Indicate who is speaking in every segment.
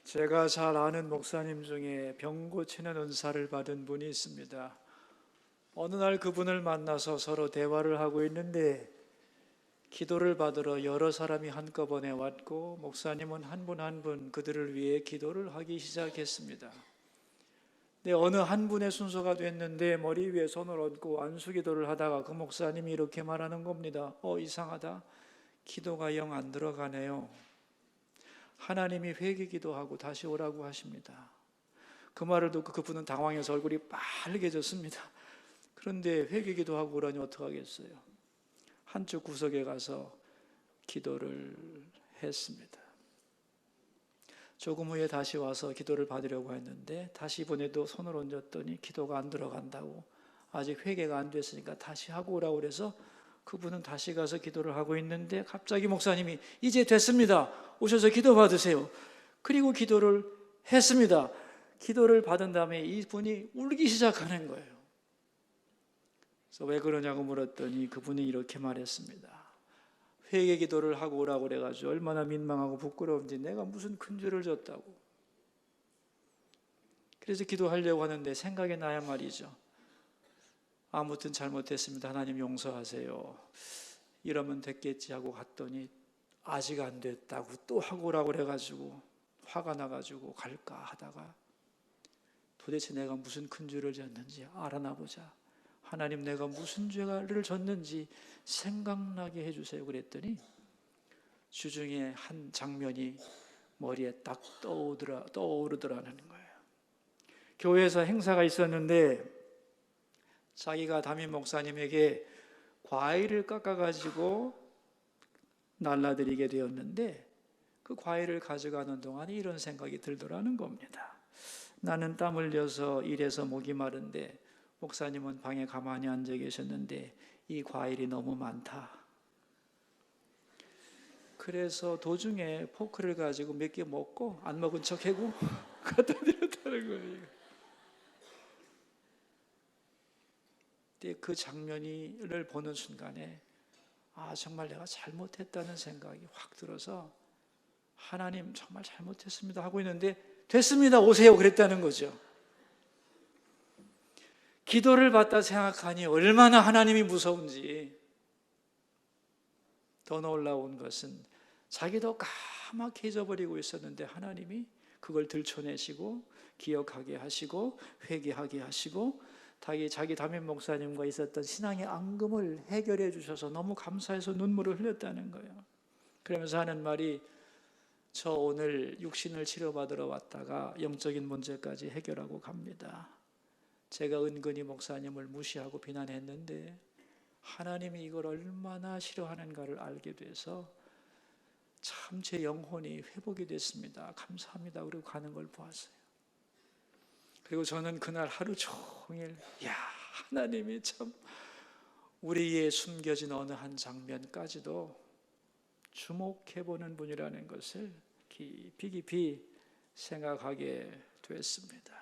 Speaker 1: 제가 잘 아는 목사님 중에 병 고치는 은사를 받은 분이 있습니다. 어느 날 그분을 만나서 서로 대화를 하고 있는데 기도를 받으러 여러 사람이 한꺼번에 왔고 목사님은 한 분 한 분 그들을 위해 기도를 하기 시작했습니다. 네, 어느 한 분의 순서가 됐는데 머리 위에 손을 얹고 안수기도를 하다가 그 목사님이 이렇게 말하는 겁니다. 이상하다. 기도가 영 안 들어가네요. 하나님이 회개기도하고 다시 오라고 하십니다. 그 말을 듣고 그분은 당황해서 얼굴이 빨개졌습니다. 그런데 회개기도하고 오라니 어떡하겠어요. 한쪽 구석에 가서 기도를 했습니다. 조금 후에 다시 와서 기도를 받으려고 했는데 다시 이번에도 손을 얹었더니 기도가 안 들어간다고, 아직 회개가 안 됐으니까 다시 하고 오라고 그래서 그분은 다시 가서 기도를 하고 있는데 갑자기 목사님이 이제 됐습니다. 오셔서 기도 받으세요. 그리고 기도를 했습니다. 기도를 받은 다음에 이분이 울기 시작하는 거예요. 그래서 왜 그러냐고 물었더니 그분이 이렇게 말했습니다. 회개 기도를 하고 오라고 그래가지고 얼마나 민망하고 부끄러운지 내가 무슨 큰 죄를 졌다고. 그래서 기도하려고 하는데 생각이 나야 말이죠. 아무튼 잘못했습니다. 하나님 용서하세요. 이러면 됐겠지 하고 갔더니 아직 안 됐다고 또 하고 오라고 그래가지고 화가 나가지고 갈까 하다가 도대체 내가 무슨 큰 죄를 졌는지 알아나 보자. 하나님 내가 무슨 죄를 졌는지 생각나게 해주세요. 그랬더니 주중에 한 장면이 머리에 딱 떠오르더라는 거예요. 교회에서 행사가 있었는데 자기가 담임 목사님에게 과일을 깎아가지고 날라드리게 되었는데 그 과일을 가져가는 동안에 이런 생각이 들더라는 겁니다. 나는 땀 흘려서 일해서 목이 마른데 목사님은 방에 가만히 앉아 계셨는데 이 과일이 너무 많다. 그래서 도중에 포크를 가지고 몇 개 먹고 안 먹은 척 하고 갖다 드렸다는 거예요. 그 장면을 보는 순간에 정말 내가 잘못했다는 생각이 확 들어서 하나님 정말 잘못했습니다 하고 있는데 됐습니다 오세요 그랬다는 거죠. 기도를 받다 생각하니 얼마나 하나님이 무서운지. 더 놀라운 것은 자기도 까맣게 잊어버리고 있었는데 하나님이 그걸 들춰내시고 기억하게 하시고 회개하게 하시고 자기 담임 목사님과 있었던 신앙의 앙금을 해결해 주셔서 너무 감사해서 눈물을 흘렸다는 거예요. 그러면서 하는 말이 저 오늘 육신을 치료받으러 왔다가 영적인 문제까지 해결하고 갑니다. 제가 은근히 목사님을 무시하고 비난했는데 하나님이 이걸 얼마나 싫어하는가를 알게 돼서 참 제 영혼이 회복이 됐습니다. 감사합니다. 그리고 가는 걸 보았어요. 그리고 저는 그날 하루 종일 하나님이 참 우리의 숨겨진 어느 한 장면까지도 주목해보는 분이라는 것을 깊이 생각하게 됐습니다.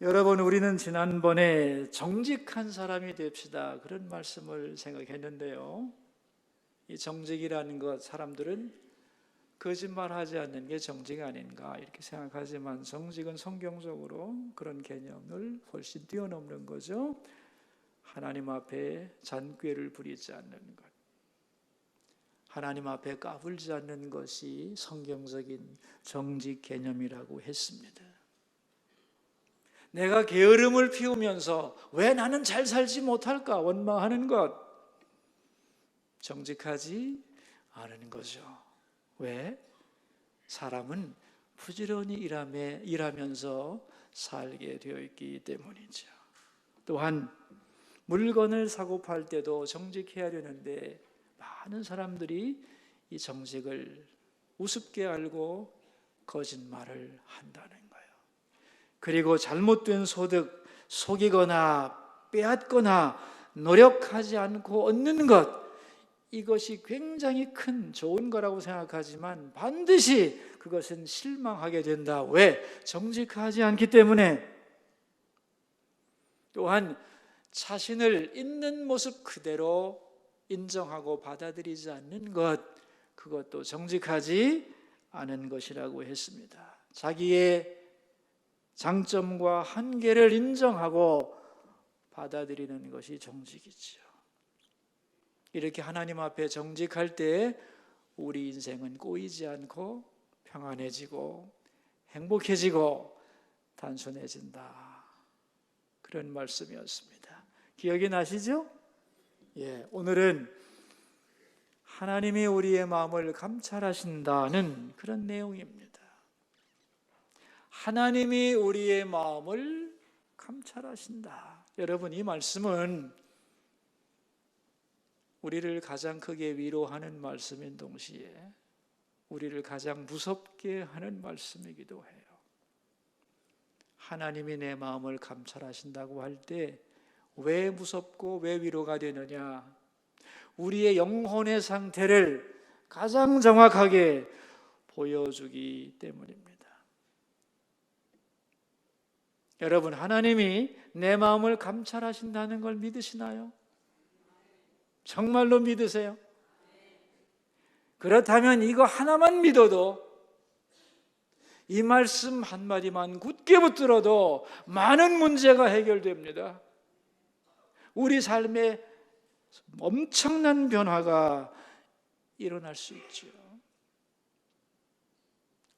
Speaker 1: 여러분, 우리는 지난번에 정직한 사람이 됩시다 그런 말씀을 생각했는데요. 이 정직이라는 것, 사람들은 거짓말하지 않는 게 정직 아닌가 이렇게 생각하지만 정직은 성경적으로 그런 개념을 훨씬 뛰어넘는 거죠. 하나님 앞에 잔꾀를 부리지 않는 것, 하나님 앞에 까불지 않는 것이 성경적인 정직 개념이라고 했습니다. 내가 게으름을 피우면서 왜 나는 잘 살지 못할까 원망하는 것, 정직하지 않은 거죠. 왜? 사람은 부지런히 일하면서 살게 되어 있기 때문이죠. 또한 물건을 사고 팔 때도 정직해야 되는데 많은 사람들이 이 정직을 우습게 알고 거짓말을 한다는 거예요. 그리고 잘못된 소득, 속이거나 빼앗거나 노력하지 않고 얻는 것, 이것이 굉장히 큰 좋은 거라고 생각하지만 반드시 그것은 실망하게 된다. 왜? 정직하지 않기 때문에. 또한 자신을 있는 모습 그대로 인정하고 받아들이지 않는 것, 그것도 정직하지 아는 것이라고 했습니다. 자기의 장점과 한계를 인정하고 받아들이는 것이 정직이죠. 이렇게 하나님 앞에 정직할 때 우리 인생은 꼬이지 않고 평안해지고 행복해지고 단순해진다. 그런 말씀이었습니다. 기억이 나시죠? 오늘은 하나님이 우리의 마음을 감찰하신다는 그런 내용입니다. 하나님이 우리의 마음을 감찰하신다. 여러분, 이 말씀은 우리를 가장 크게 위로하는 말씀인 동시에 우리를 가장 무섭게 하는 말씀이기도 해요. 하나님이 내 마음을 감찰하신다고 할 때 왜 무섭고 왜 위로가 되느냐? 우리의 영혼의 상태를 가장 정확하게 보여주기 때문입니다. 여러분, 하나님이 내 마음을 감찰하신다는 걸 믿으시나요? 정말로 믿으세요? 그렇다면 이거 하나만 믿어도, 이 말씀 한마디만 굳게 붙들어도 많은 문제가 해결됩니다. 우리 삶에 엄청난 변화가 일어날 수 있죠.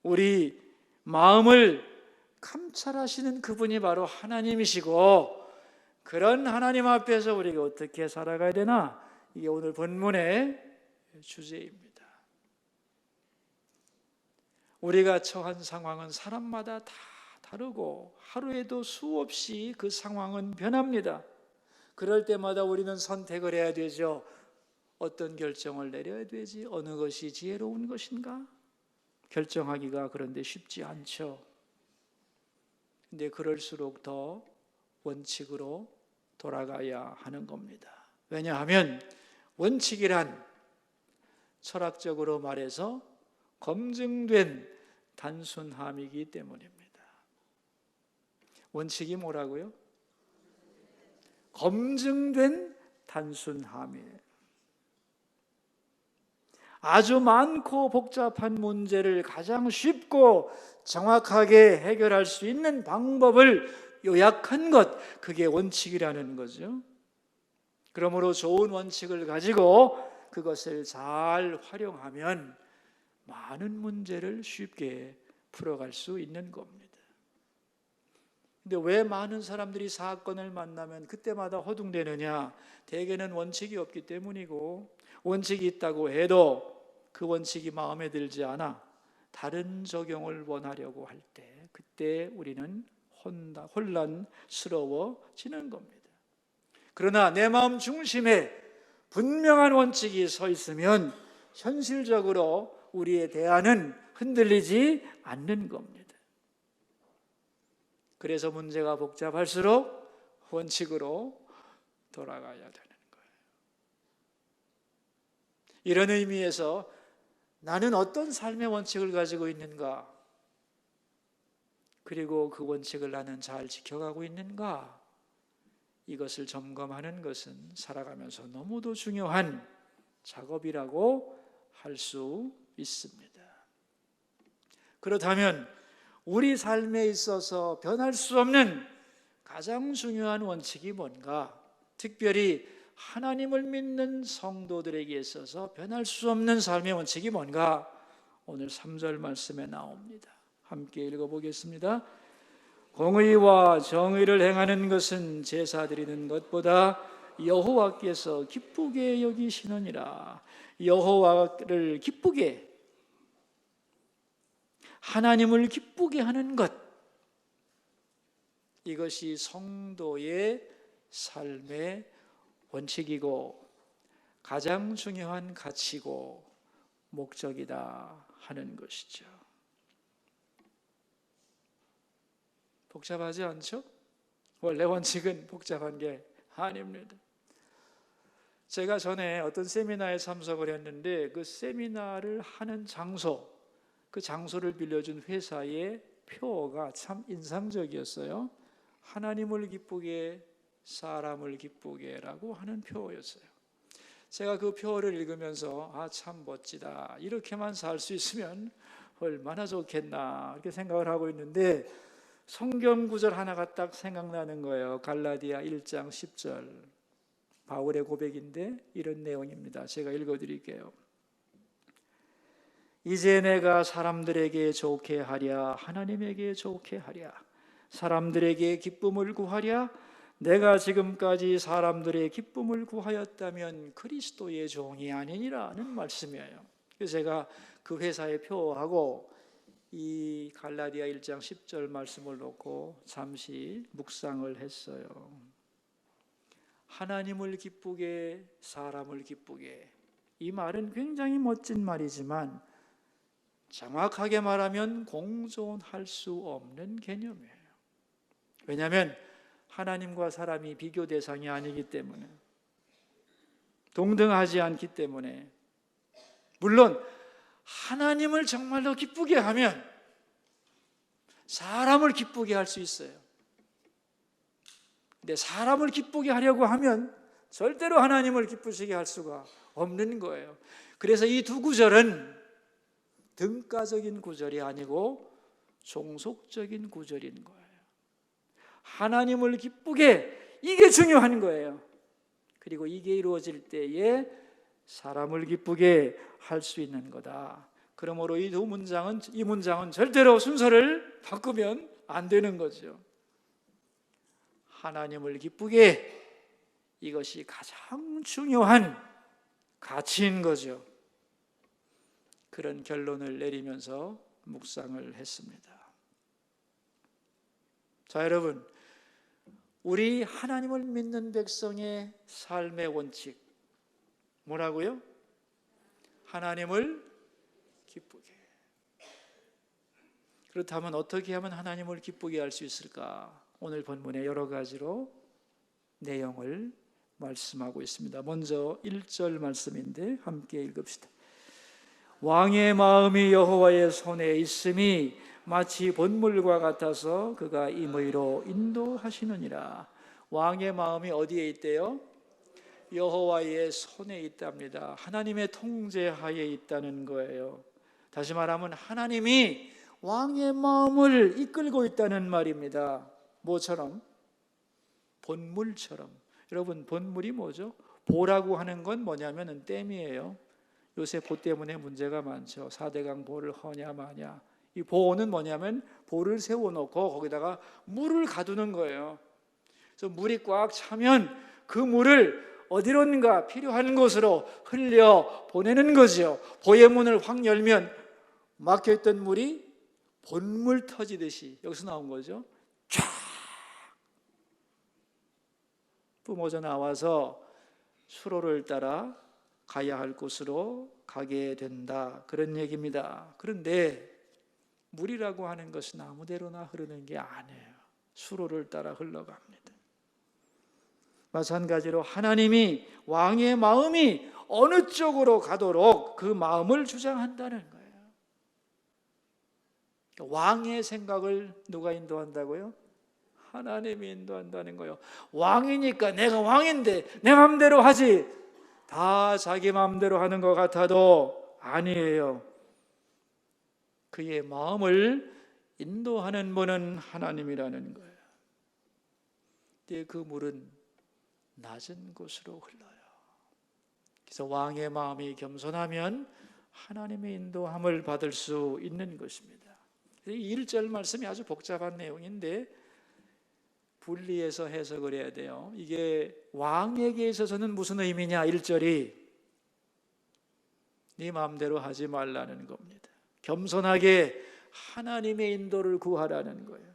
Speaker 1: 우리 마음을 감찰하시는 그분이 바로 하나님이시고, 그런 하나님 앞에서 우리가 어떻게 살아가야 되나? 이게 오늘 본문의 주제입니다. 우리가 처한 상황은 사람마다 다 다르고 하루에도 수없이 그 상황은 변합니다. 그럴 때마다 우리는 선택을 해야 되죠. 어떤 결정을 내려야 되지? 어느 것이 지혜로운 것인가? 결정하기가 그런데 쉽지 않죠. 근데 그럴수록 더 원칙으로 돌아가야 하는 겁니다. 왜냐하면 원칙이란 철학적으로 말해서 검증된 단순함이기 때문입니다. 원칙이 뭐라고요? 검증된 단순함이에요. 아주 많고 복잡한 문제를 가장 쉽고 정확하게 해결할 수 있는 방법을 요약한 것, 그게 원칙이라는 거죠. 그러므로 좋은 원칙을 가지고 그것을 잘 활용하면 많은 문제를 쉽게 풀어갈 수 있는 겁니다. 근데 왜 많은 사람들이 사건을 만나면 그때마다 허둥대느냐? 대개는 원칙이 없기 때문이고, 원칙이 있다고 해도 그 원칙이 마음에 들지 않아 다른 적용을 원하려고 할 때, 그때 우리는 혼란스러워지는 겁니다. 그러나 내 마음 중심에 분명한 원칙이 서 있으면 현실적으로 우리의 대안은 흔들리지 않는 겁니다. 그래서 문제가 복잡할수록 원칙으로 돌아가야 되는 거예요. 이런 의미에서 나는 어떤 삶의 원칙을 가지고 있는가? 그리고 그 원칙을 나는 잘 지켜가고 있는가? 이것을 점검하는 것은 살아가면서 너무도 중요한 작업이라고 할 수 있습니다. 그렇다면 우리 삶에 있어서 변할 수 없는 가장 중요한 원칙이 뭔가? 특별히 하나님을 믿는 성도들에게 있어서 변할 수 없는 삶의 원칙이 뭔가? 오늘 3절 말씀에 나옵니다. 함께 읽어보겠습니다. 공의와 정의를 행하는 것은 제사 드리는 것보다 여호와께서 기쁘게 여기시느니라. 여호와를 기쁘게, 하나님을 기쁘게 하는 것, 이것이 성도의 삶의 원칙이고 가장 중요한 가치고 목적이다 하는 것이죠. 복잡하지 않죠? 원래 원칙은 복잡한 게 아닙니다. 제가 전에 어떤 세미나에 참석을 했는데 그 세미나를 하는 장소, 그 장소를 빌려준 회사의 표어가 참 인상적이었어요. 하나님을 기쁘게, 사람을 기쁘게라고 하는 표어였어요. 제가 그 표어를 읽으면서 참 멋지다. 이렇게만 살 수 있으면 얼마나 좋겠나 이렇게 생각을 하고 있는데 성경 구절 하나가 딱 생각나는 거예요. 갈라디아 1장 10절 바울의 고백인데 이런 내용입니다. 제가 읽어드릴게요. 이제 내가 사람들에게 좋게 하랴 하나님에게 좋게 하랴 사람들에게 기쁨을 구하랴 내가 지금까지 사람들의 기쁨을 구하였다면 그리스도의 종이 아니니라는 말씀이에요. 그래서 제가 그 회사에 표하고 이 갈라디아 1장 10절 말씀을 놓고 잠시 묵상을 했어요. 하나님을 기쁘게 사람을 기쁘게, 이 말은 굉장히 멋진 말이지만 정확하게 말하면 공존할 수 없는 개념이에요. 왜냐하면 하나님과 사람이 비교 대상이 아니기 때문에, 동등하지 않기 때문에. 물론 하나님을 정말로 기쁘게 하면 사람을 기쁘게 할 수 있어요. 근데 사람을 기쁘게 하려고 하면 절대로 하나님을 기쁘시게 할 수가 없는 거예요. 그래서 이 두 구절은 등가적인 구절이 아니고 종속적인 구절인 거예요. 하나님을 기쁘게, 이게 중요한 거예요. 그리고 이게 이루어질 때에 사람을 기쁘게 할 수 있는 거다. 그러므로 이 문장은 절대로 순서를 바꾸면 안 되는 거죠. 하나님을 기쁘게, 이것이 가장 중요한 가치인 거죠. 그런 결론을 내리면서 묵상을 했습니다. 자, 여러분, 우리 하나님을 믿는 백성의 삶의 원칙 뭐라고요? 하나님을 기쁘게. 그렇다면 어떻게 하면 하나님을 기쁘게 할 수 있을까? 오늘 본문에 여러 가지로 내용을 말씀하고 있습니다. 먼저 1절 말씀인데 함께 읽읍시다. 왕의 마음이 여호와의 손에 있음이 마치 본물과 같아서 그가 임의로 인도하시느니라. 왕의 마음이 어디에 있대요? 여호와의 손에 있답니다. 하나님의 통제하에 있다는 거예요. 다시 말하면 하나님이 왕의 마음을 이끌고 있다는 말입니다. 뭐처럼? 본물처럼. 여러분, 본물이 뭐죠? 보라고 하는 건 뭐냐면 댐이에요. 요새 보 때문에 문제가 많죠. 4대강 보를 허냐 마냐. 이 보는 뭐냐면 보를 세워놓고 거기다가 물을 가두는 거예요. 그래서 물이 꽉 차면 그 물을 어디론가 필요한 곳으로 흘려 보내는 거죠. 보의 문을 확 열면 막혀있던 물이 본물 터지듯이 여기서 나온 거죠. 쫙 뿜어져 나와서 수로를 따라 가야 할 곳으로 가게 된다, 그런 얘기입니다. 그런데 물이라고 하는 것은 아무데로나 흐르는 게 아니에요. 수로를 따라 흘러갑니다. 마찬가지로 하나님이 왕의 마음이 어느 쪽으로 가도록 그 마음을 주장한다는 거예요. 왕의 생각을 누가 인도한다고요? 하나님이 인도한다는 거예요. 왕이니까 내가 왕인데 내 마음대로 하지, 다 자기 마음대로 하는 것 같아도 아니에요. 그의 마음을 인도하는 분은 하나님이라는 거예요. 근데 그 물은 낮은 곳으로 흘러요. 그래서 왕의 마음이 겸손하면 하나님의 인도함을 받을 수 있는 것입니다. 이 1절 말씀이 아주 복잡한 내용인데 분리해서 해석을 해야 돼요. 이게 왕에게 있어서는 무슨 의미냐? 1절이 네 마음대로 하지 말라는 겁니다. 겸손하게 하나님의 인도를 구하라는 거예요.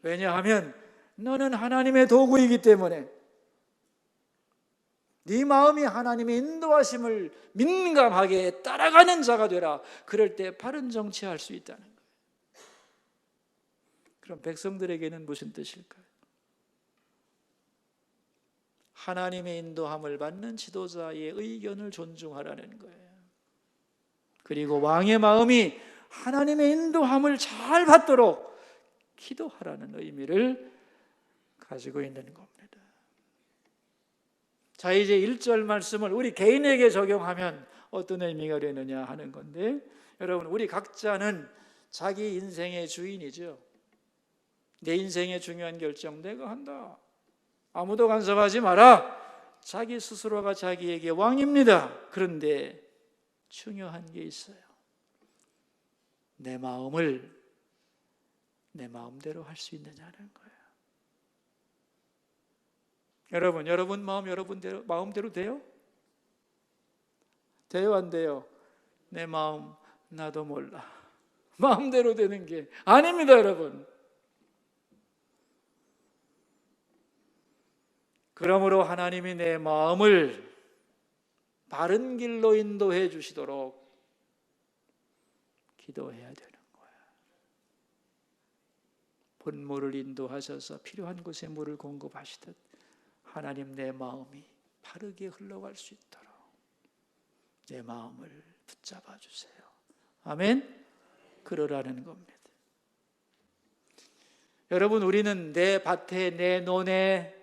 Speaker 1: 왜냐하면 너는 하나님의 도구이기 때문에 네 마음이 하나님의 인도하심을 민감하게 따라가는 자가 되라. 그럴 때 바른 정치할 수 있다는 거예요. 그럼 백성들에게는 무슨 뜻일까요? 하나님의 인도함을 받는 지도자의 의견을 존중하라는 거예요. 그리고 왕의 마음이 하나님의 인도함을 잘 받도록 기도하라는 의미를 가지고 있는 겁니다. 자, 이제 1절 말씀을 우리 개인에게 적용하면 어떤 의미가 되느냐 하는 건데, 여러분, 우리 각자는 자기 인생의 주인이죠. 내 인생의 중요한 결정 내가 한다. 아무도 간섭하지 마라. 자기 스스로가 자기에게 왕입니다. 그런데 중요한 게 있어요. 내 마음을 내 마음대로 할 수 있느냐는 거예요. 여러분 마음 마음대로 돼요? 돼요, 안 돼요? 내 마음 나도 몰라. 마음대로 되는 게 아닙니다, 여러분. 그러므로 하나님이 내 마음을 바른 길로 인도해 주시도록 기도해야 되는 거야. 본물을 인도하셔서 필요한 곳에 물을 공급하시듯 하나님, 내 마음이 바르게 흘러갈 수 있도록 내 마음을 붙잡아 주세요. 아멘? 그러라는 겁니다. 여러분, 우리는 내 밭에, 내 논에,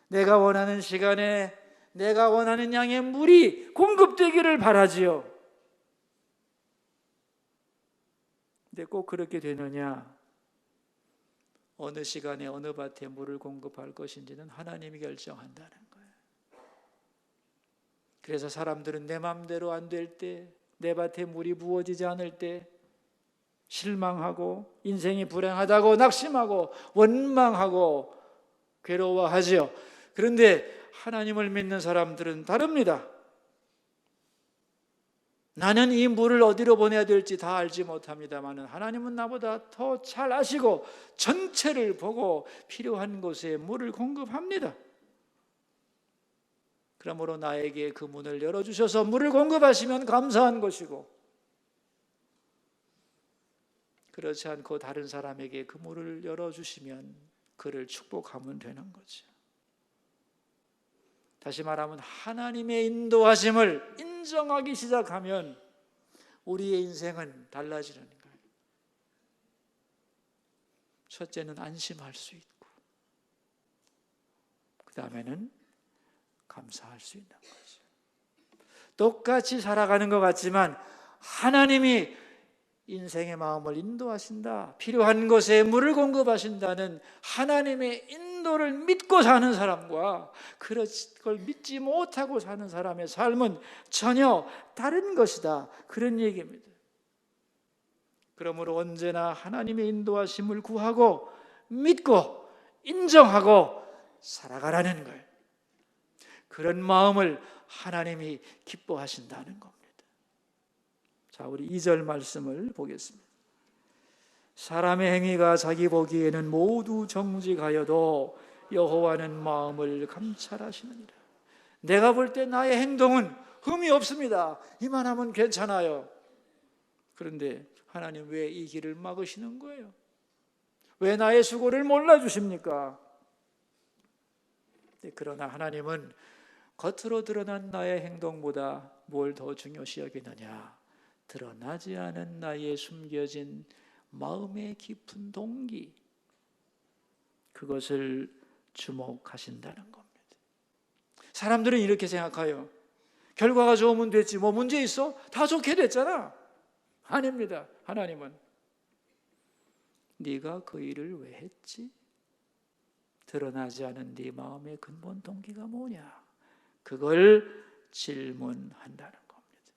Speaker 1: 내가 원하는 시간에 내가 원하는 양의 물이 공급되기를 바라지요. 근데 꼭 그렇게 되느냐? 어느 시간에 어느 밭에 물을 공급할 것인지는 하나님이 결정한다는 거예요. 그래서 사람들은 내 마음대로 안 될 때, 내 밭에 물이 부어지지 않을 때 실망하고 인생이 불행하다고 낙심하고 원망하고 괴로워하지요. 그런데 하나님을 믿는 사람들은 다릅니다. 나는 이 물을 어디로 보내야 될지 다 알지 못합니다만 하나님은 나보다 더 잘 아시고 전체를 보고 필요한 곳에 물을 공급합니다. 그러므로 나에게 그 문을 열어주셔서 물을 공급하시면 감사한 것이고, 그렇지 않고 다른 사람에게 그 문을 열어주시면 그를 축복하면 되는 거죠. 다시 말하면 하나님의 인도하심을 인정하기 시작하면 우리의 인생은 달라지는 거예요. 첫째는 안심할 수 있고, 그 다음에는 감사할 수 있는 거죠. 똑같이 살아가는 것 같지만 하나님이 인생의 마음을 인도하신다, 필요한 곳에 물을 공급하신다는 하나님의 인도를 믿고 사는 사람과 그걸 믿지 못하고 사는 사람의 삶은 전혀 다른 것이다, 그런 얘기입니다. 그러므로 언제나 하나님의 인도하심을 구하고 믿고 인정하고 살아가라는 걸, 그런 마음을 하나님이 기뻐하신다는 겁니다. 자, 우리 2절 말씀을 보겠습니다. 사람의 행위가 자기 보기에는 모두 정직하여도 여호와는 마음을 감찰하시느니라. 내가 볼 때 나의 행동은 흠이 없습니다. 이만하면 괜찮아요. 그런데 하나님 왜 이 길을 막으시는 거예요? 왜 나의 수고를 몰라주십니까? 그러나 하나님은 겉으로 드러난 나의 행동보다 뭘 더 중요시 여기느냐? 드러나지 않은 나의 숨겨진 마음의 깊은 동기, 그것을 주목하신다는 겁니다. 사람들은 이렇게 생각해요. 결과가 좋으면 됐지, 뭐 문제 있어? 다 좋게 됐잖아. 아닙니다. 하나님은 네가 그 일을 왜 했지? 드러나지 않은 네 마음의 근본 동기가 뭐냐? 그걸 질문한다는 겁니다.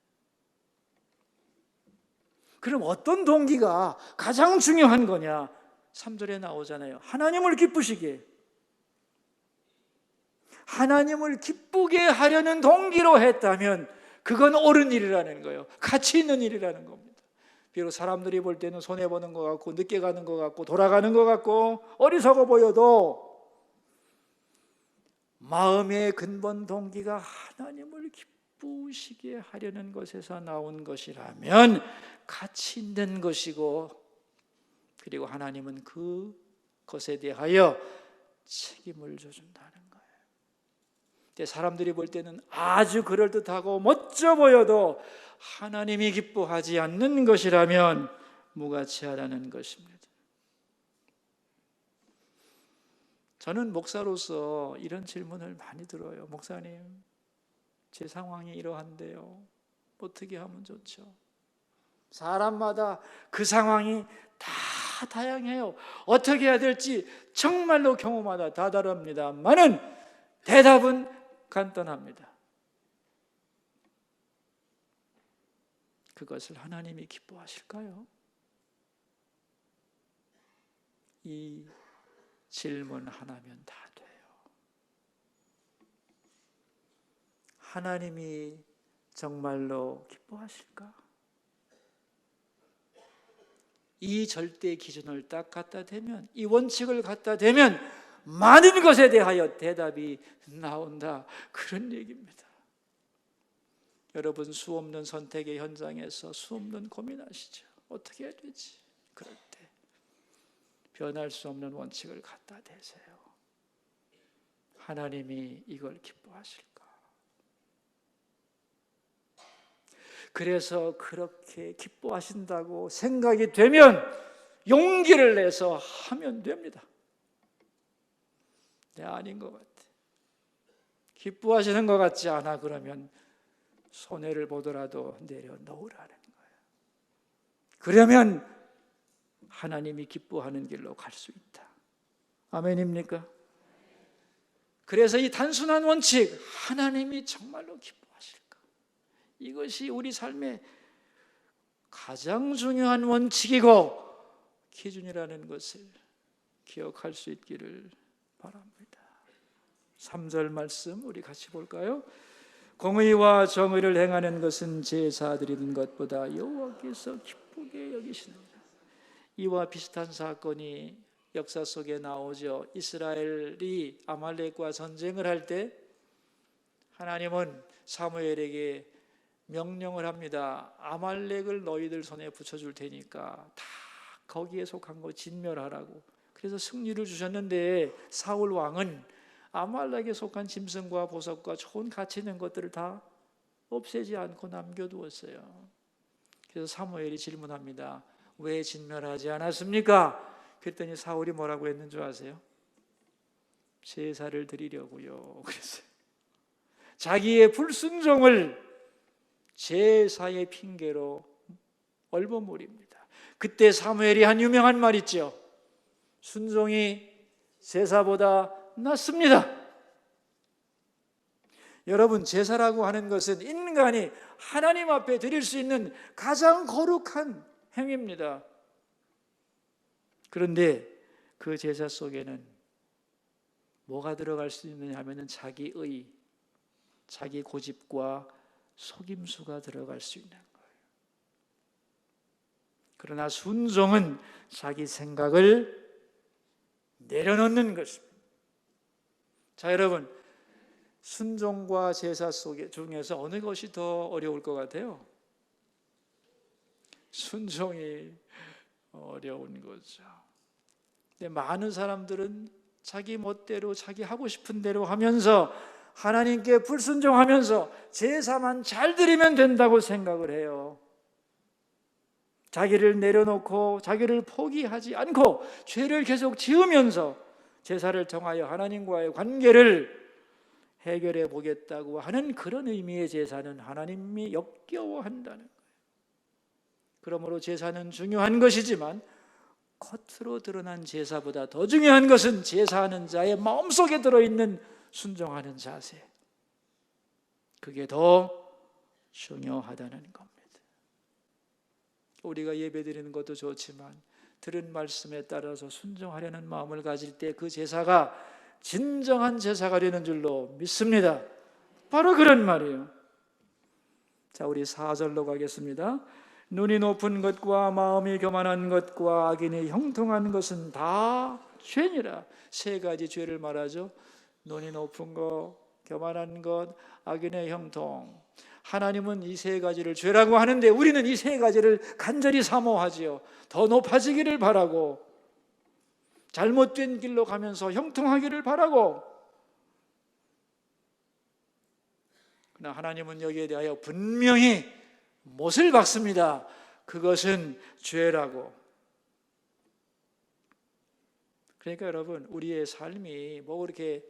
Speaker 1: 그럼 어떤 동기가 가장 중요한 거냐? 3절에 나오잖아요. 하나님을 기쁘시게, 하나님을 기쁘게 하려는 동기로 했다면 그건 옳은 일이라는 거예요. 가치 있는 일이라는 겁니다. 비록 사람들이 볼 때는 손해보는 것 같고 늦게 가는 것 같고 돌아가는 것 같고 어리석어 보여도 마음의 근본 동기가 하나님을 기쁘시게 하려는 것에서 나온 것이라면 가치 있는 것이고, 그리고 하나님은 그것에 대하여 책임을 져준다는 거예요. 근데 사람들이 볼 때는 아주 그럴듯하고 멋져 보여도 하나님이 기뻐하지 않는 것이라면 무가치하다는 것입니다. 저는 목사로서 이런 질문을 많이 들어요. 목사님, 제 상황이 이러한데요. 어떻게 하면 좋죠? 사람마다 그 상황이 다 다양해요. 어떻게 해야 될지 정말로 경우마다 다 다릅니다만은 대답은 간단합니다. 그것을 하나님이 기뻐하실까요? 이 질문 하나면 다 돼요. 하나님이 정말로 기뻐하실까? 이 절대 기준을 딱 갖다 대면, 이 원칙을 갖다 대면 많은 것에 대하여 대답이 나온다, 그런 얘기입니다. 여러분, 수없는 선택의 현장에서 수없는 고민하시죠. 어떻게 해야 되지? 그럴 때 변할 수 없는 원칙을 갖다 대세요. 하나님이 이걸 기뻐하실까? 그래서 그렇게 기뻐하신다고 생각이 되면 용기를 내서 하면 됩니다. 네, 아닌 것 같아. 기뻐하시는 것 같지 않아. 그러면 손해를 보더라도 내려놓으라는 거예요. 그러면 하나님이 기뻐하는 길로 갈 수 있다. 아멘입니까? 그래서 이 단순한 원칙, 하나님이 정말로 기뻐하실까? 이것이 우리 삶의 가장 중요한 원칙이고 기준이라는 것을 기억할 수 있기를 바랍니다. 3절 말씀 우리 같이 볼까요? 공의와 정의를 행하는 것은 제사 드리는 것보다 여호와께서 기쁘게 여기시느니라. 이와 비슷한 사건이 역사 속에 나오죠. 이스라엘이 아말렉과 전쟁을 할 때 하나님은 사무엘에게 명령을 합니다. 아말렉을 너희들 손에 붙여줄 테니까 다 거기에 속한 거 진멸하라고. 그래서 승리를 주셨는데 사울 왕은 아말렉에 속한 짐승과 보석과 좋은 가치 있는 것들을 다 없애지 않고 남겨두었어요. 그래서 사무엘이 질문합니다. 왜 진멸하지 않았습니까? 그랬더니 사울이 뭐라고 했는 줄 아세요? 제사를 드리려고요. 그랬어요. 자기의 불순종을 제사의 핑계로 얼버무립니다. 그때 사무엘이 한 유명한 말 있죠. 순종이 제사보다 낫습니다. 여러분, 제사라고 하는 것은 인간이 하나님 앞에 드릴 수 있는 가장 거룩한 행위입니다. 그런데 그 제사 속에는 뭐가 들어갈 수 있느냐 하면 자기의, 자기 고집과 속임수가 들어갈 수 있는 거예요. 그러나 순종은 자기 생각을 내려놓는 것입니다. 자, 여러분, 순종과 제사 중에서 어느 것이 더 어려울 것 같아요? 순종이 어려운 거죠. 근데 많은 사람들은 자기 멋대로 자기 하고 싶은 대로 하면서 하나님께 불순종하면서 제사만 잘 드리면 된다고 생각을 해요. 자기를 내려놓고 자기를 포기하지 않고 죄를 계속 지으면서 제사를 통하여 하나님과의 관계를 해결해 보겠다고 하는 그런 의미의 제사는 하나님이 역겨워한다는 거예요. 그러므로 제사는 중요한 것이지만 겉으로 드러난 제사보다 더 중요한 것은 제사하는 자의 마음속에 들어있는 순종하는 자세, 그게 더 중요하다는 겁니다. 우리가 예배드리는 것도 좋지만 들은 말씀에 따라서 순종하려는 마음을 가질 때 그 제사가 진정한 제사가 되는 줄로 믿습니다. 바로 그런 말이에요. 자, 우리 4절로 가겠습니다. 눈이 높은 것과 마음이 교만한 것과 악인이 형통한 것은 다 죄니라. 세 가지 죄를 말하죠. 눈이 높은 것, 교만한 것, 악인의 형통. 하나님은 이 세 가지를 죄라고 하는데 우리는 이 세 가지를 간절히 사모하지요. 더 높아지기를 바라고, 잘못된 길로 가면서 형통하기를 바라고. 그러나 하나님은 여기에 대하여 분명히 못을 박습니다. 그것은 죄라고. 그러니까 여러분, 우리의 삶이 뭐 그렇게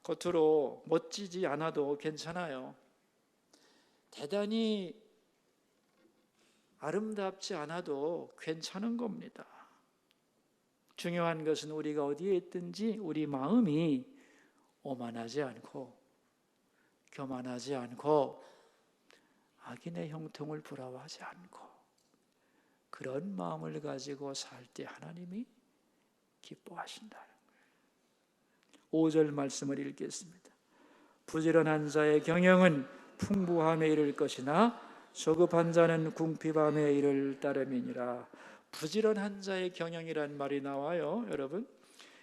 Speaker 1: 겉으로 멋지지 않아도 괜찮아요. 대단히 아름답지 않아도 괜찮은 겁니다. 중요한 것은 우리가 어디에 있든지 우리 마음이 오만하지 않고 교만하지 않고 악인의 형통을 부러워하지 않고 그런 마음을 가지고 살 때 하나님이 기뻐하신다는 거예요. 5절 말씀을 읽겠습니다. 부지런한 자의 경영은 풍부함에 이를 것이나 조급한 자는 궁핍함에 이를 따름이니라. 부지런한 자의 경영이란 말이 나와요. 여러분,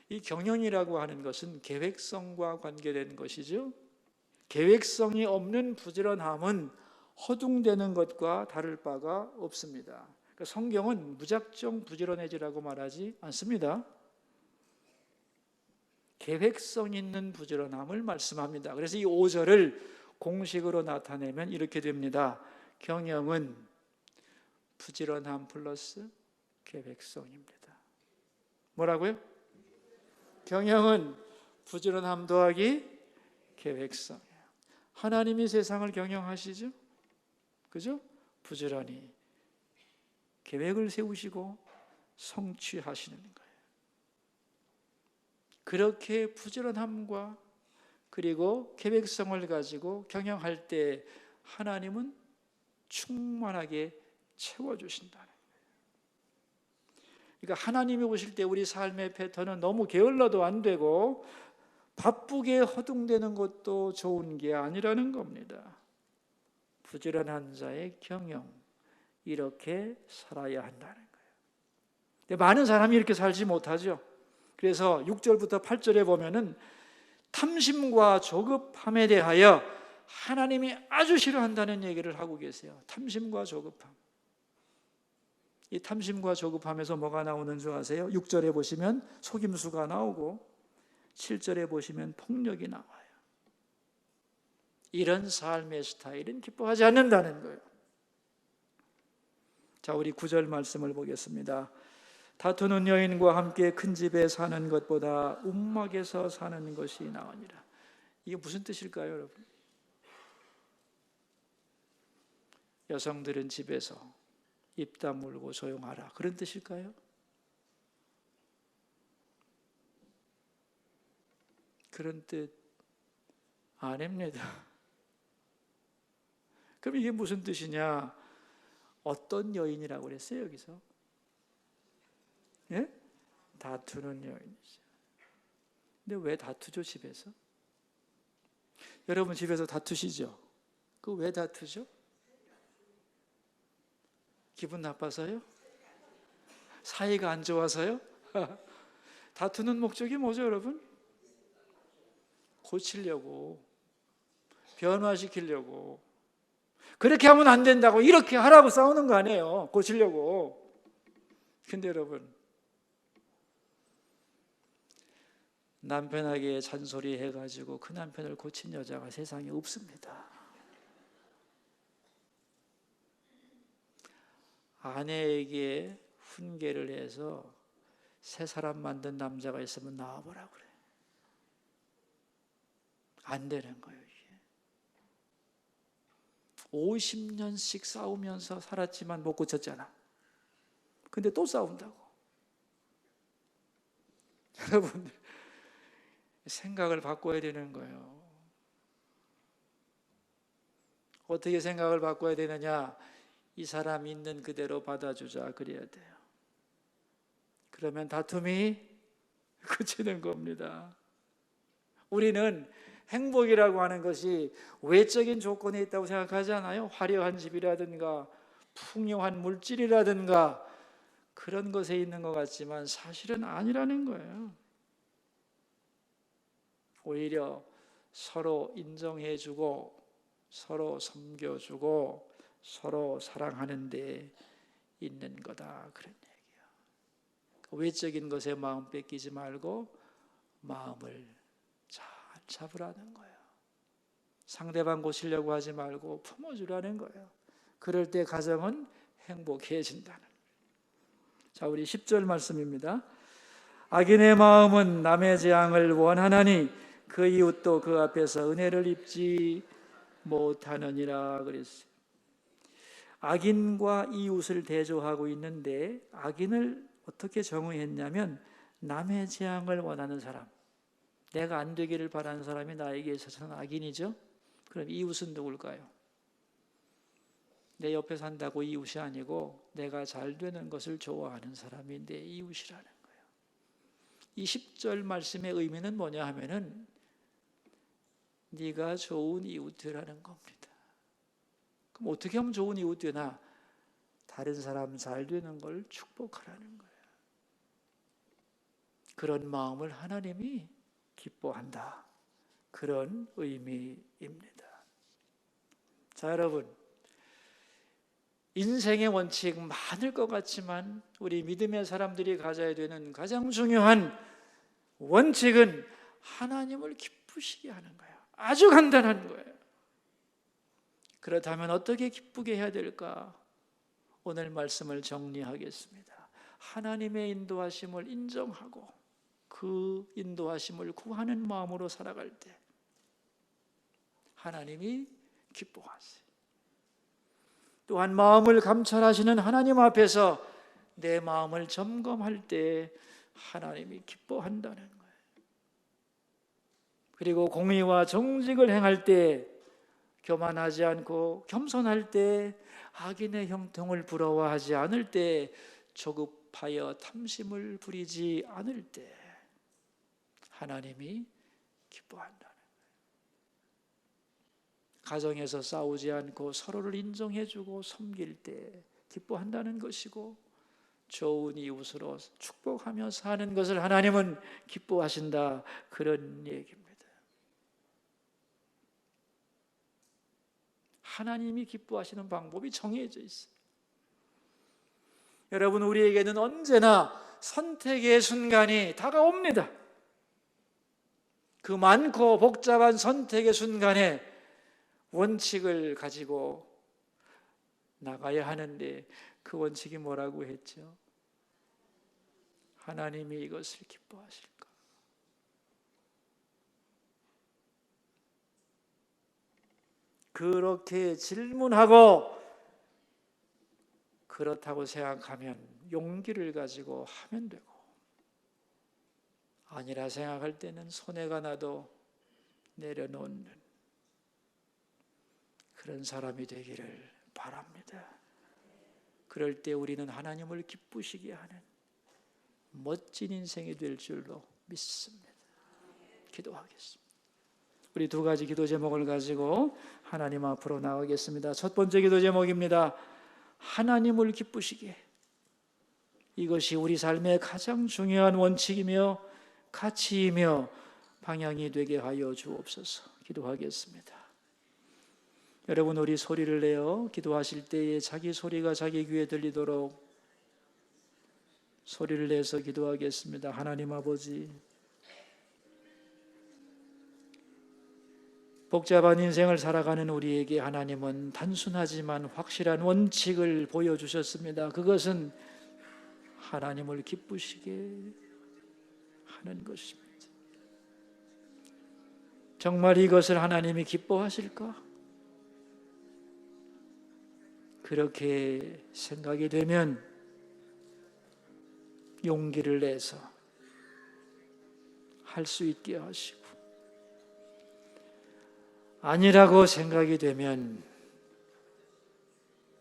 Speaker 1: 이 경영이라고 하는 것은 계획성과 관계된 것이죠. 계획성이 없는 부지런함은 허둥대는 것과 다를 바가 없습니다. 그러니까 성경은 무작정 부지런해지라고 말하지 않습니다. 계획성 있는 부지런함을 말씀합니다. 그래서 이 5절을 공식으로 나타내면 이렇게 됩니다. 경영은 부지런함 플러스 계획성입니다. 뭐라고요? 경영은 부지런함 더하기 계획성이에요. 하나님이 세상을 경영하시죠? 그죠? 부지런히 계획을 세우시고 성취하시는 거예요. 그렇게 부지런함과 그리고 계획성을 가지고 경영할 때 하나님은 충만하게 채워주신다는 거예요. 그러니까 하나님이 오실 때 우리 삶의 패턴은 너무 게을러도 안 되고 바쁘게 허둥대는 것도 좋은 게 아니라는 겁니다. 부지런한 자의 경영, 이렇게 살아야 한다는 거예요. 근데 많은 사람이 이렇게 살지 못하죠. 그래서 6절부터 8절에 보면은 탐심과 조급함에 대하여 하나님이 아주 싫어한다는 얘기를 하고 계세요. 탐심과 조급함. 이 탐심과 조급함에서 뭐가 나오는 줄 아세요? 6절에 보시면 속임수가 나오고 7절에 보시면 폭력이 나와요. 이런 삶의 스타일은 기뻐하지 않는다는 거예요. 자, 우리 9절 말씀을 보겠습니다. 다투는 여인과 함께 큰 집에 사는 것보다 움막에서 사는 것이 나으니라. 이게 무슨 뜻일까요, 여러분? 여성들은 집에서 입 다물고 조용하라, 그런 뜻일까요? 그런 뜻 아닙니다. 그럼 이게 무슨 뜻이냐? 어떤 여인이라고 그랬어요, 여기서? 예? 다투는 여인이죠. 근데 왜 다투죠, 집에서? 여러분 집에서 다투시죠? 그 왜 다투죠? 기분 나빠서요? 사이가 안 좋아서요? 다투는 목적이 뭐죠, 여러분? 고치려고, 변화시키려고. 그렇게 하면 안 된다고, 이렇게 하라고 싸우는 거 아니에요, 고치려고. 근데 여러분, 남편에게 잔소리 해가지고 그 남편을 고친 여자가 세상에 없습니다. 아내에게 훈계를 해서 새 사람 만든 남자가 있으면 나와보라 그래. 안 되는 거예요, 이게. 50년씩 싸우면서 살았지만 못 고쳤잖아. 근데 또 싸운다고. 여러분, 생각을 바꿔야 되는 거예요. 어떻게 생각을 바꿔야 되느냐? 이 사람 있는 그대로 받아주자, 그래야 돼요. 그러면 다툼이 그치는 겁니다. 우리는 행복이라고 하는 것이 외적인 조건에 있다고 생각하지 않아요? 화려한 집이라든가 풍요한 물질이라든가 그런 것에 있는 것 같지만 사실은 아니라는 거예요. 오히려 서로 인정해주고 서로 섬겨주고 서로 사랑하는 데 있는 거다, 그런 얘기예요. 외적인 것에 마음 뺏기지 말고 마음을 잘 잡으라는 거예요. 상대방 고치려고 하지 말고 품어주라는 거예요. 그럴 때 가정은 행복해진다는 거예요. 자, 우리 10절 말씀입니다. 악인의 마음은 남의 재앙을 원하나니 그 이웃도 그 앞에서 은혜를 입지 못하느니라 그랬어요. 악인과 이웃을 대조하고 있는데 악인을 어떻게 정의했냐면 남의 재앙을 원하는 사람, 내가 안 되기를 바라는 사람이 나에게 있어서는 악인이죠. 그럼 이웃은 누굴까요? 내 옆에 산다고 이웃이 아니고 내가 잘 되는 것을 좋아하는 사람이 내 이웃이라는 거예요. 이 10절 말씀의 의미는 뭐냐 하면은 네가 좋은 이웃 되라는 겁니다. 그럼 어떻게 하면 좋은 이웃 되나? 다른 사람 잘 되는 걸 축복하라는 거예요. 그런 마음을 하나님이 기뻐한다. 그런 의미입니다. 자, 여러분, 인생의 원칙 많을 것 같지만 우리 믿음의 사람들이 가져야 되는 가장 중요한 원칙은 하나님을 기쁘시게 하는 거예요. 아주 간단한 거예요. 그렇다면 어떻게 기쁘게 해야 될까? 오늘 말씀을 정리하겠습니다. 하나님의 인도하심을 인정하고 그 인도하심을 구하는 마음으로 살아갈 때 하나님이 기뻐하세요. 또한 마음을 감찰하시는 하나님 앞에서 내 마음을 점검할 때 하나님이 기뻐한다는 거예요. 그리고 공의와 정직을 행할 때, 교만하지 않고 겸손할 때, 악인의 형통을 부러워하지 않을 때, 조급하여 탐심을 부리지 않을 때 하나님이 기뻐한다는 거예요. 가정에서 싸우지 않고 서로를 인정해주고 섬길 때 기뻐한다는 것이고, 좋은 이웃으로 축복하며 사는 것을 하나님은 기뻐하신다, 그런 얘기입니다. 하나님이 기뻐하시는 방법이 정해져 있어요. 여러분, 우리에게는 언제나 선택의 순간이 다가옵니다. 그 많고 복잡한 선택의 순간에 원칙을 가지고 나가야 하는데 그 원칙이 뭐라고 했죠? 하나님이 이것을 기뻐하실까? 그렇게 질문하고 그렇다고 생각하면 용기를 가지고 하면 되고, 아니라 생각할 때는 손해가 나도 내려놓는 그런 사람이 되기를 바랍니다. 그럴 때 우리는 하나님을 기쁘시게 하는 멋진 인생이 될 줄로 믿습니다. 기도하겠습니다. 우리 두 가지 기도 제목을 가지고 하나님 앞으로 나가겠습니다. 첫 번째 기도 제목입니다. 하나님을 기쁘시게. 이것이 우리 삶의 가장 중요한 원칙이며 가치이며 방향이 되게 하여 주옵소서. 기도하겠습니다. 여러분, 우리 소리를 내어 기도하실 때에 자기 소리가 자기 귀에 들리도록 소리를 내서 기도하겠습니다. 하나님 아버지, 복잡한 인생을 살아가는 우리에게 하나님은 단순하지만 확실한 원칙을 보여주셨습니다. 그것은 하나님을 기쁘시게 하는 것입니다. 정말 이것을 하나님이 기뻐하실까? 그렇게 생각이 되면 용기를 내서 할 수 있게 하시고, 아니라고 생각이 되면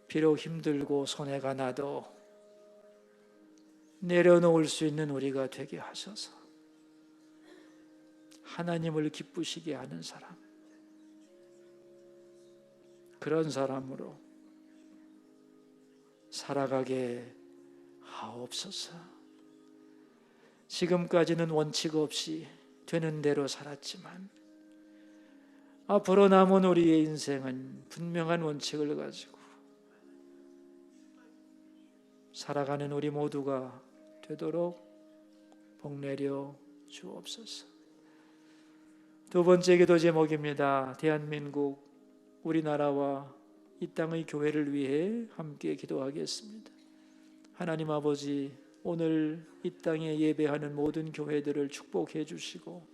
Speaker 1: 비록 힘들고 손해가 나도 내려놓을 수 있는 우리가 되게 하셔서 하나님을 기쁘시게 하는 사람, 그런 사람으로 살아가게 하옵소서. 지금까지는 원칙 없이 되는 대로 살았지만 앞으로 남은 우리의 인생은 분명한 원칙을 가지고 살아가는 우리 모두가 되도록 복내려 주옵소서. 두 번째 기도 제목입니다. 대한민국, 우리나라와 이 땅의 교회를 위해 함께 기도하겠습니다. 하나님 아버지, 오늘 이 땅에 예배하는 모든 교회들을 축복해 주시고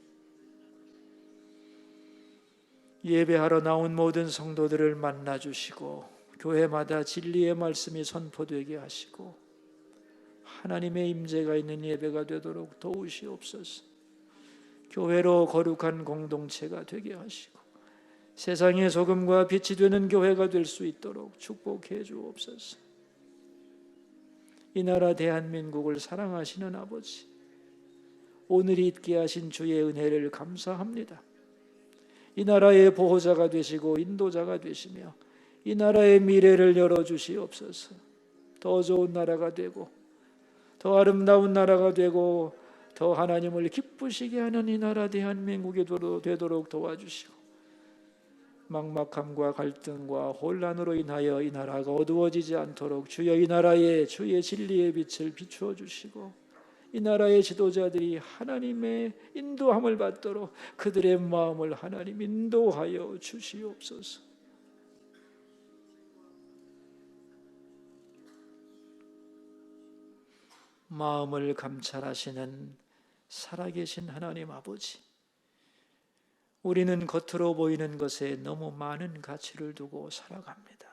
Speaker 1: 예배하러 나온 모든 성도들을 만나 주시고 교회마다 진리의 말씀이 선포되게 하시고 하나님의 임재가 있는 예배가 되도록 도우시옵소서. 교회로 거룩한 공동체가 되게 하시고 세상의 소금과 빛이 되는 교회가 될 수 있도록 축복해 주옵소서. 이 나라 대한민국을 사랑하시는 아버지, 오늘이 있게 하신 주의 은혜를 감사합니다. 이 나라의 보호자가 되시고 인도자가 되시며 이 나라의 미래를 열어주시옵소서. 더 좋은 나라가 되고 더 아름다운 나라가 되고 더 하나님을 기쁘시게 하는 이 나라 대한민국이 되도록 도와주시고 막막함과 갈등과 혼란으로 인하여 이 나라가 어두워지지 않도록 주여 이 나라에 주의 진리의 빛을 비추어 주시고 이 나라의 지도자들이 하나님의 인도함을 받도록 그들의 마음을 하나님 인도하여 주시옵소서. 마음을 감찰하시는 살아계신 하나님 아버지, 우리는 겉으로 보이는 것에 너무 많은 가치를 두고 살아갑니다.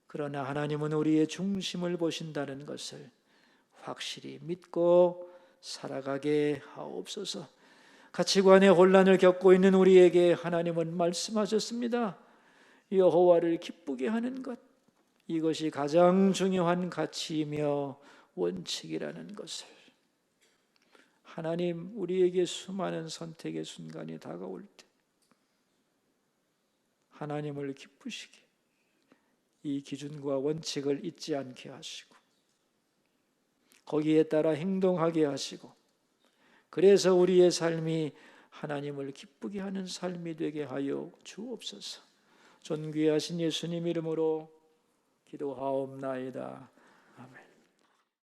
Speaker 1: 그러나 하나님은 우리의 중심을 보신다는 것을 확실히 믿고 살아가게 하옵소서. 가치관의 혼란을 겪고 있는 우리에게 하나님은 말씀하셨습니다. 여호와를 기쁘게 하는 것, 이것이 가장 중요한 가치이며 원칙이라는 것을 하나님, 우리에게 수많은 선택의 순간이 다가올 때 하나님을 기쁘시게 이 기준과 원칙을 잊지 않게 하시고 거기에 따라 행동하게 하시고 그래서 우리의 삶이 하나님을 기쁘게 하는 삶이 되게 하여 주옵소서. 존귀하신 예수님 이름으로 기도하옵나이다. 아멘.